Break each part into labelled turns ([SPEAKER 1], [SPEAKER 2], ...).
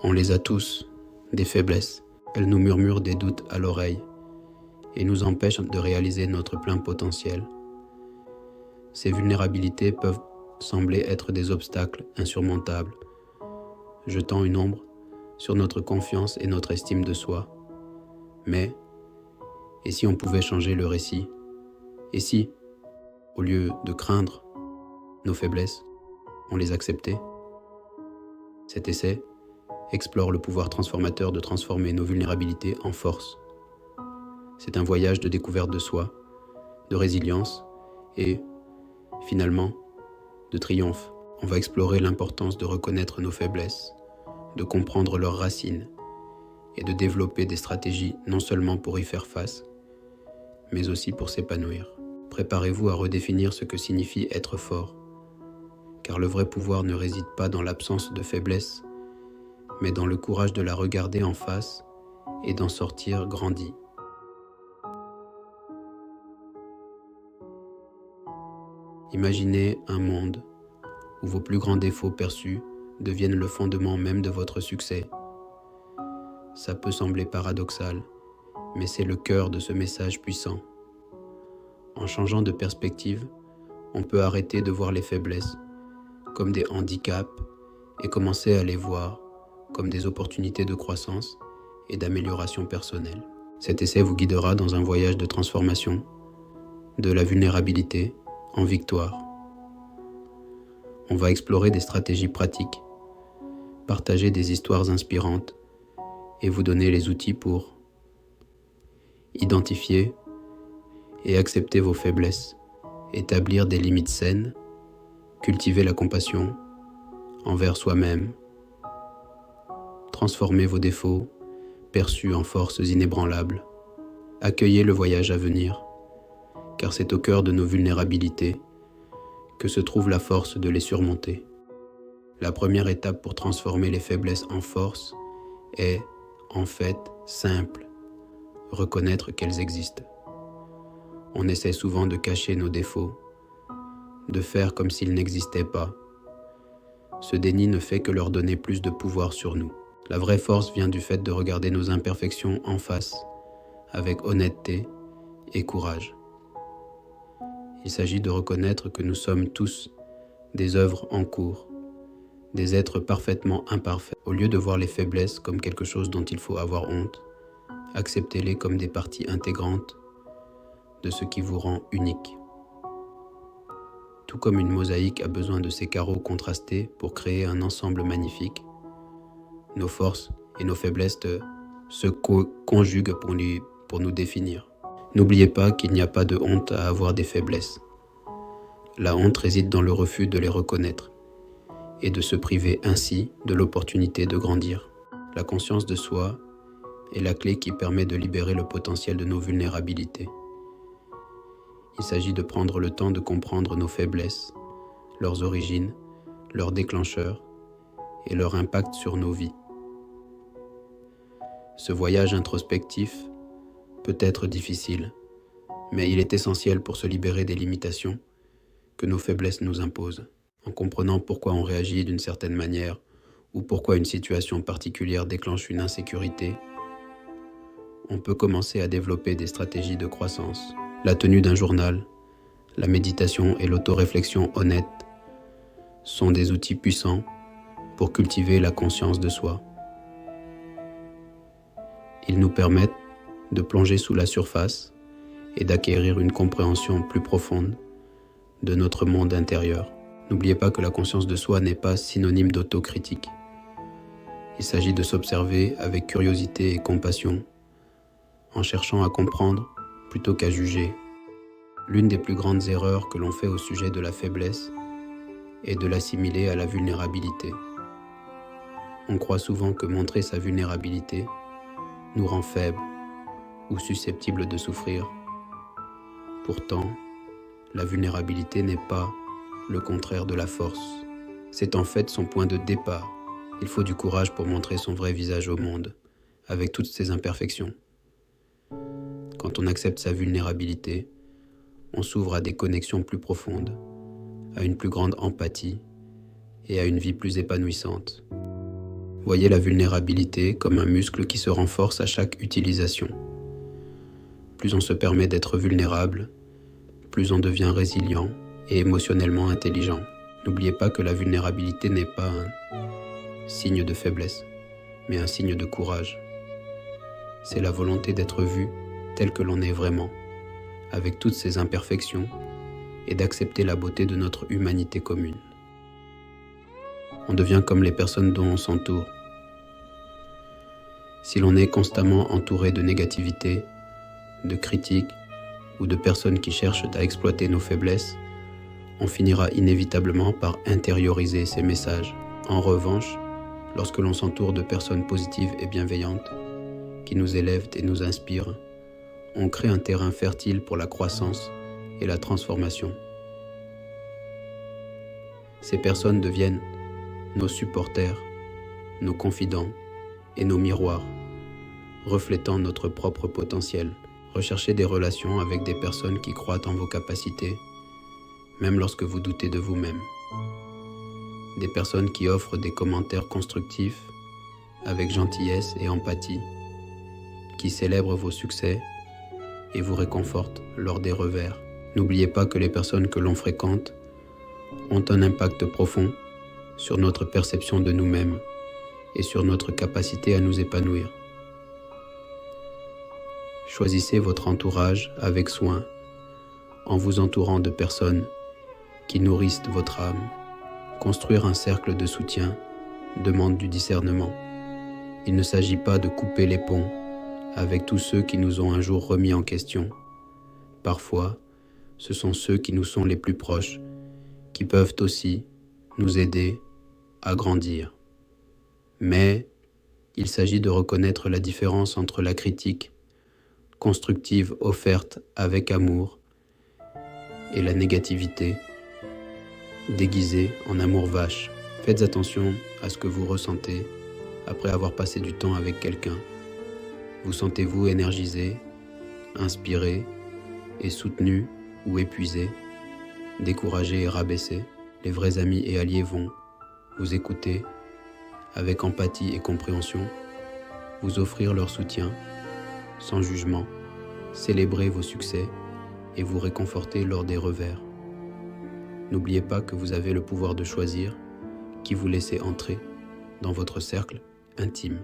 [SPEAKER 1] On les a tous, des faiblesses. Elles nous murmurent des doutes à l'oreille et nous empêchent de réaliser notre plein potentiel. Ces vulnérabilités peuvent sembler être des obstacles insurmontables, jetant une ombre sur notre confiance et notre estime de soi. Mais, et si on pouvait changer le récit? Et si, au lieu de craindre nos faiblesses, on les acceptait? Cet essai explore le pouvoir transformateur de transformer nos vulnérabilités en force. C'est un voyage de découverte de soi, de résilience et, finalement, de triomphe. On va explorer l'importance de reconnaître nos faiblesses, de comprendre leurs racines et de développer des stratégies non seulement pour y faire face, mais aussi pour s'épanouir. Préparez-vous à redéfinir ce que signifie être fort, car le vrai pouvoir ne réside pas dans l'absence de faiblesse, mais dans le courage de la regarder en face et d'en sortir grandi. Imaginez un monde où vos plus grands défauts perçus deviennent le fondement même de votre succès. Ça peut sembler paradoxal, mais c'est le cœur de ce message puissant. En changeant de perspective, on peut arrêter de voir les faiblesses comme des handicaps et commencer à les voir comme des opportunités de croissance et d'amélioration personnelle. Cet essai vous guidera dans un voyage de transformation, de la vulnérabilité en victoire. On va explorer des stratégies pratiques, partager des histoires inspirantes et vous donner les outils pour identifier et accepter vos faiblesses, établir des limites saines, cultiver la compassion envers soi-même, transformer vos défauts perçus en forces inébranlables, accueillez le voyage à venir, car c'est au cœur de nos vulnérabilités que se trouve la force de les surmonter. La première étape pour transformer les faiblesses en force est, en fait, simple, reconnaître qu'elles existent. On essaie souvent de cacher nos défauts, de faire comme s'ils n'existaient pas. Ce déni ne fait que leur donner plus de pouvoir sur nous. La vraie force vient du fait de regarder nos imperfections en face, avec honnêteté et courage. Il s'agit de reconnaître que nous sommes tous des œuvres en cours, des êtres parfaitement imparfaits. Au lieu de voir les faiblesses comme quelque chose dont il faut avoir honte, acceptez-les comme des parties intégrantes de ce qui vous rend unique. Tout comme une mosaïque a besoin de ses carreaux contrastés pour créer un ensemble magnifique, nos forces et nos faiblesses se conjuguent pour nous définir. N'oubliez pas qu'il n'y a pas de honte à avoir des faiblesses. La honte réside dans le refus de les reconnaître et de se priver ainsi de l'opportunité de grandir. La conscience de soi est la clé qui permet de libérer le potentiel de nos vulnérabilités. Il s'agit de prendre le temps de comprendre nos faiblesses, leurs origines, leurs déclencheurs et leur impact sur nos vies. Ce voyage introspectif peut être difficile, mais il est essentiel pour se libérer des limitations que nos faiblesses nous imposent. En comprenant pourquoi on réagit d'une certaine manière ou pourquoi une situation particulière déclenche une insécurité, on peut commencer à développer des stratégies de croissance. La tenue d'un journal, la méditation et l'autoréflexion honnête sont des outils puissants pour cultiver la conscience de soi. Ils nous permettent de plonger sous la surface et d'acquérir une compréhension plus profonde de notre monde intérieur. N'oubliez pas que la conscience de soi n'est pas synonyme d'autocritique. Il s'agit de s'observer avec curiosité et compassion, en cherchant à comprendre plutôt qu'à juger. L'une des plus grandes erreurs que l'on fait au sujet de la faiblesse est de l'assimiler à la vulnérabilité. On croit souvent que montrer sa vulnérabilité nous rend faibles ou susceptibles de souffrir. Pourtant, la vulnérabilité n'est pas le contraire de la force. C'est en fait son point de départ. Il faut du courage pour montrer son vrai visage au monde, avec toutes ses imperfections. Quand on accepte sa vulnérabilité, on s'ouvre à des connexions plus profondes, à une plus grande empathie et à une vie plus épanouissante. Voyez la vulnérabilité comme un muscle qui se renforce à chaque utilisation. Plus on se permet d'être vulnérable, plus on devient résilient et émotionnellement intelligent. N'oubliez pas que la vulnérabilité n'est pas un signe de faiblesse, mais un signe de courage. C'est la volonté d'être vu tel que l'on est vraiment, avec toutes ses imperfections, et d'accepter la beauté de notre humanité commune. On devient comme les personnes dont on s'entoure. Si l'on est constamment entouré de négativité, de critiques ou de personnes qui cherchent à exploiter nos faiblesses, on finira inévitablement par intérioriser ces messages. En revanche, lorsque l'on s'entoure de personnes positives et bienveillantes, qui nous élèvent et nous inspirent, on crée un terrain fertile pour la croissance et la transformation. Ces personnes deviennent nos supporters, nos confidents et nos miroirs, reflétant notre propre potentiel. Recherchez des relations avec des personnes qui croient en vos capacités, même lorsque vous doutez de vous-même. Des personnes qui offrent des commentaires constructifs, avec gentillesse et empathie, qui célèbrent vos succès et vous réconfortent lors des revers. N'oubliez pas que les personnes que l'on fréquente ont un impact profond sur notre perception de nous-mêmes et sur notre capacité à nous épanouir. Choisissez votre entourage avec soin, en vous entourant de personnes qui nourrissent votre âme. Construire un cercle de soutien demande du discernement. Il ne s'agit pas de couper les ponts avec tous ceux qui nous ont un jour remis en question. Parfois, ce sont ceux qui nous sont les plus proches qui peuvent aussi nous aider à grandir. Mais il s'agit de reconnaître la différence entre la critique constructive offerte avec amour et la négativité déguisée en amour vache. Faites attention à ce que vous ressentez après avoir passé du temps avec quelqu'un. Vous sentez-vous énergisé, inspiré et soutenu ou épuisé, découragé et rabaissé? Les vrais amis et alliés vont vous écouter avec empathie et compréhension, vous offrir leur soutien sans jugement, célébrer vos succès et vous réconforter lors des revers. N'oubliez pas que vous avez le pouvoir de choisir qui vous laissez entrer dans votre cercle intime.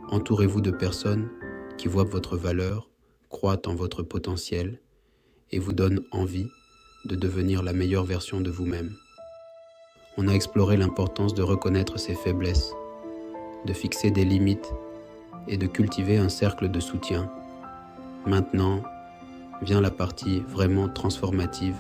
[SPEAKER 1] Entourez-vous de personnes qui voient votre valeur, croient en votre potentiel et vous donnent envie de devenir la meilleure version de vous-même. On a exploré l'importance de reconnaître ses faiblesses, de fixer des limites et de cultiver un cercle de soutien. Maintenant, vient la partie vraiment transformative.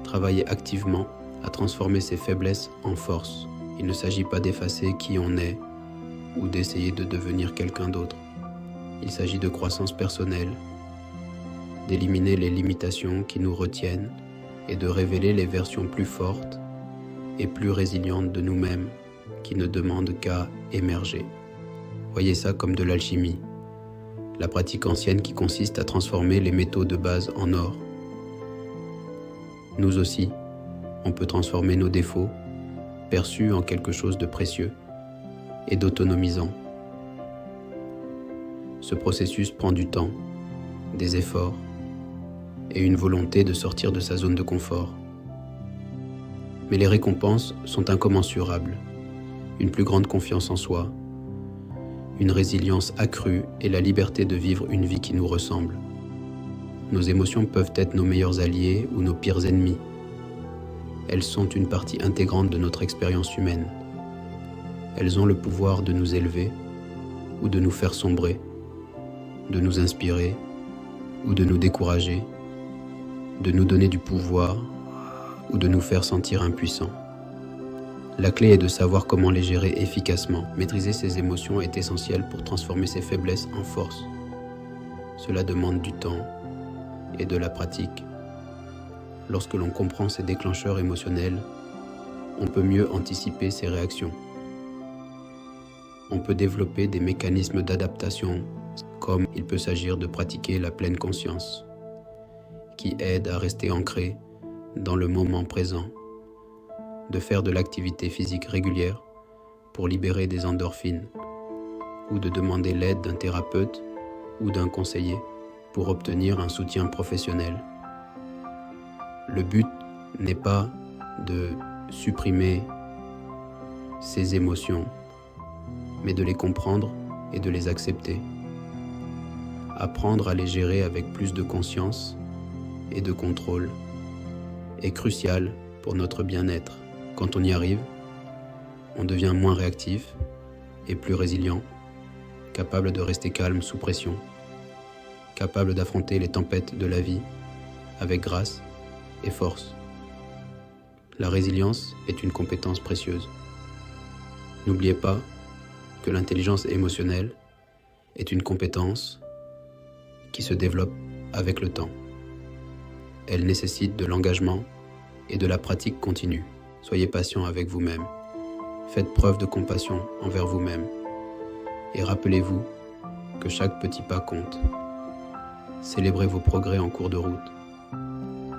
[SPEAKER 1] Travailler activement à transformer ses faiblesses en force. Il ne s'agit pas d'effacer qui on est ou d'essayer de devenir quelqu'un d'autre. Il s'agit de croissance personnelle, d'éliminer les limitations qui nous retiennent et de révéler les versions plus fortes et plus résilientes de nous-mêmes qui ne demandent qu'à émerger. Voyez ça comme de l'alchimie, la pratique ancienne qui consiste à transformer les métaux de base en or. Nous aussi, on peut transformer nos défauts, perçus en quelque chose de précieux et d'autonomisant. Ce processus prend du temps, des efforts et une volonté de sortir de sa zone de confort. Mais les récompenses sont incommensurables. Une plus grande confiance en soi, une résilience accrue et la liberté de vivre une vie qui nous ressemble. Nos émotions peuvent être nos meilleurs alliés ou nos pires ennemis. Elles sont une partie intégrante de notre expérience humaine. Elles ont le pouvoir de nous élever ou de nous faire sombrer, de nous inspirer ou de nous décourager, de nous donner du pouvoir ou de nous faire sentir impuissants. La clé est de savoir comment les gérer efficacement. Maîtriser ses émotions est essentiel pour transformer ses faiblesses en force. Cela demande du temps et de la pratique. Lorsque l'on comprend ces déclencheurs émotionnels, on peut mieux anticiper ses réactions. On peut développer des mécanismes d'adaptation, comme il peut s'agir de pratiquer la pleine conscience, qui aide à rester ancré dans le moment présent, de faire de l'activité physique régulière pour libérer des endorphines, ou de demander l'aide d'un thérapeute ou d'un conseiller pour obtenir un soutien professionnel. Le but n'est pas de supprimer ces émotions, mais de les comprendre et de les accepter. Apprendre à les gérer avec plus de conscience et de contrôle est crucial pour notre bien-être. Quand on y arrive, on devient moins réactif et plus résilient, capable de rester calme sous pression, capable d'affronter les tempêtes de la vie avec grâce et force. La résilience est une compétence précieuse. N'oubliez pas que l'intelligence émotionnelle est une compétence qui se développe avec le temps. Elle nécessite de l'engagement et de la pratique continue. Soyez patient avec vous-même. Faites preuve de compassion envers vous-même. Et rappelez-vous que chaque petit pas compte. Célébrez vos progrès en cours de route,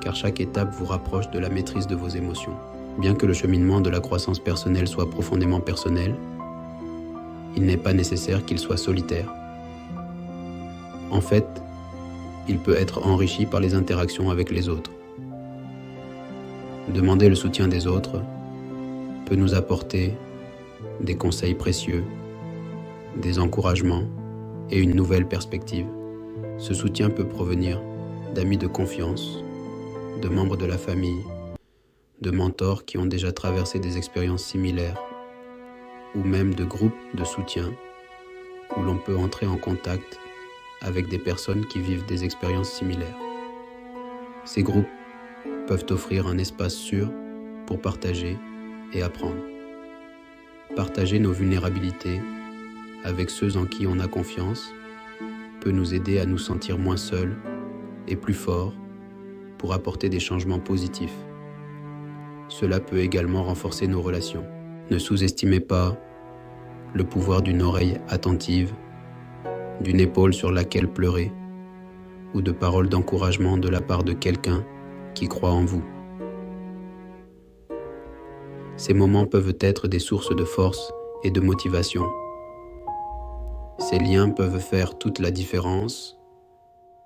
[SPEAKER 1] car chaque étape vous rapproche de la maîtrise de vos émotions. Bien que le cheminement de la croissance personnelle soit profondément personnel, il n'est pas nécessaire qu'il soit solitaire. En fait, il peut être enrichi par les interactions avec les autres. Demander le soutien des autres peut nous apporter des conseils précieux, des encouragements et une nouvelle perspective. Ce soutien peut provenir d'amis de confiance, de membres de la famille, de mentors qui ont déjà traversé des expériences similaires, ou même de groupes de soutien où l'on peut entrer en contact avec des personnes qui vivent des expériences similaires. Ces groupes peuvent offrir un espace sûr pour partager et apprendre. Partager nos vulnérabilités avec ceux en qui on a confiance peut nous aider à nous sentir moins seuls et plus forts pour apporter des changements positifs. Cela peut également renforcer nos relations. Ne sous-estimez pas le pouvoir d'une oreille attentive, d'une épaule sur laquelle pleurer, ou de paroles d'encouragement de la part de quelqu'un qui croit en vous. Ces moments peuvent être des sources de force et de motivation. Ces liens peuvent faire toute la différence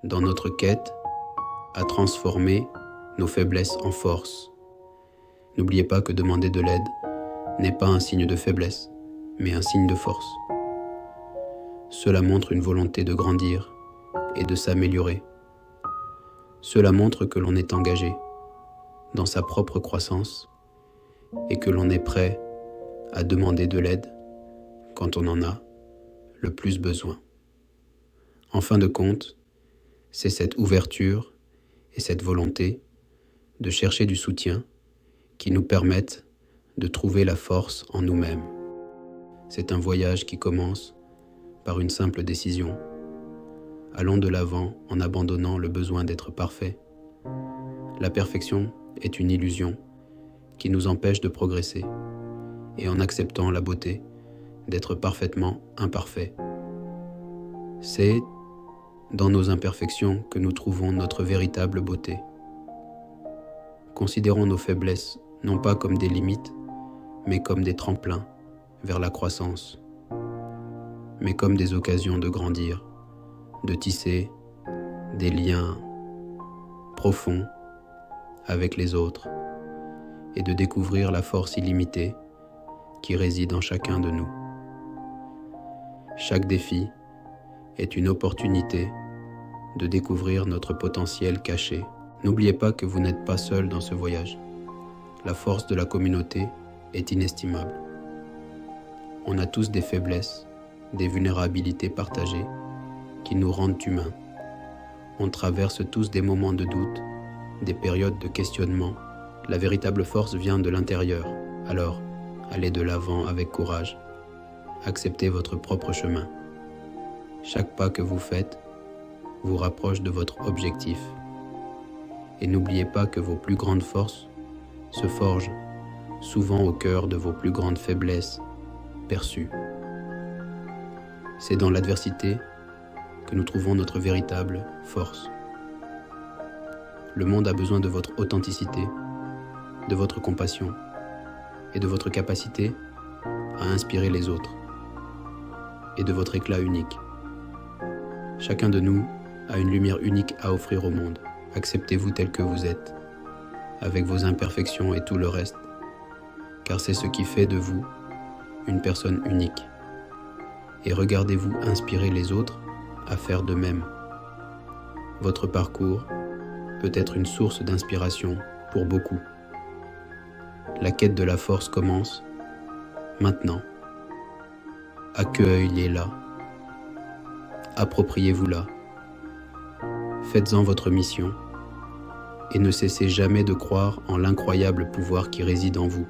[SPEAKER 1] dans notre quête à transformer nos faiblesses en force. N'oubliez pas que demander de l'aide n'est pas un signe de faiblesse, mais un signe de force. Cela montre une volonté de grandir et de s'améliorer. Cela montre que l'on est engagé dans sa propre croissance et que l'on est prêt à demander de l'aide quand on en a le plus besoin. En fin de compte, c'est cette ouverture et cette volonté de chercher du soutien qui nous permettent de trouver la force en nous-mêmes. C'est un voyage qui commence par une simple décision. Allons de l'avant en abandonnant le besoin d'être parfait. La perfection est une illusion qui nous empêche de progresser et en acceptant la beauté d'être parfaitement imparfait. C'est dans nos imperfections que nous trouvons notre véritable beauté. Considérons nos faiblesses non pas comme des limites, mais comme des tremplins vers la croissance, mais comme des occasions de grandir, de tisser des liens profonds avec les autres et de découvrir la force illimitée qui réside en chacun de nous. Chaque défi est une opportunité de découvrir notre potentiel caché. N'oubliez pas que vous n'êtes pas seul dans ce voyage. La force de la communauté est inestimable. On a tous des faiblesses, des vulnérabilités partagées qui nous rendent humains. On traverse tous des moments de doute, des périodes de questionnement. La véritable force vient de l'intérieur. Alors, allez de l'avant avec courage. Acceptez votre propre chemin. Chaque pas que vous faites vous rapproche de votre objectif. Et n'oubliez pas que vos plus grandes forces se forgent souvent au cœur de vos plus grandes faiblesses perçues. C'est dans l'adversité que nous trouvons notre véritable force. Le monde a besoin de votre authenticité, de votre compassion et de votre capacité à inspirer les autres et de votre éclat unique. Chacun de nous a une lumière unique à offrir au monde. Acceptez-vous tel que vous êtes, avec vos imperfections et tout le reste, car c'est ce qui fait de vous une personne unique. Et regardez-vous inspirer les autres à faire de même. Votre parcours peut être une source d'inspiration pour beaucoup. La quête de la force commence maintenant. Accueillez-la. Appropriez-vous-la. Faites-en votre mission et ne cessez jamais de croire en l'incroyable pouvoir qui réside en vous.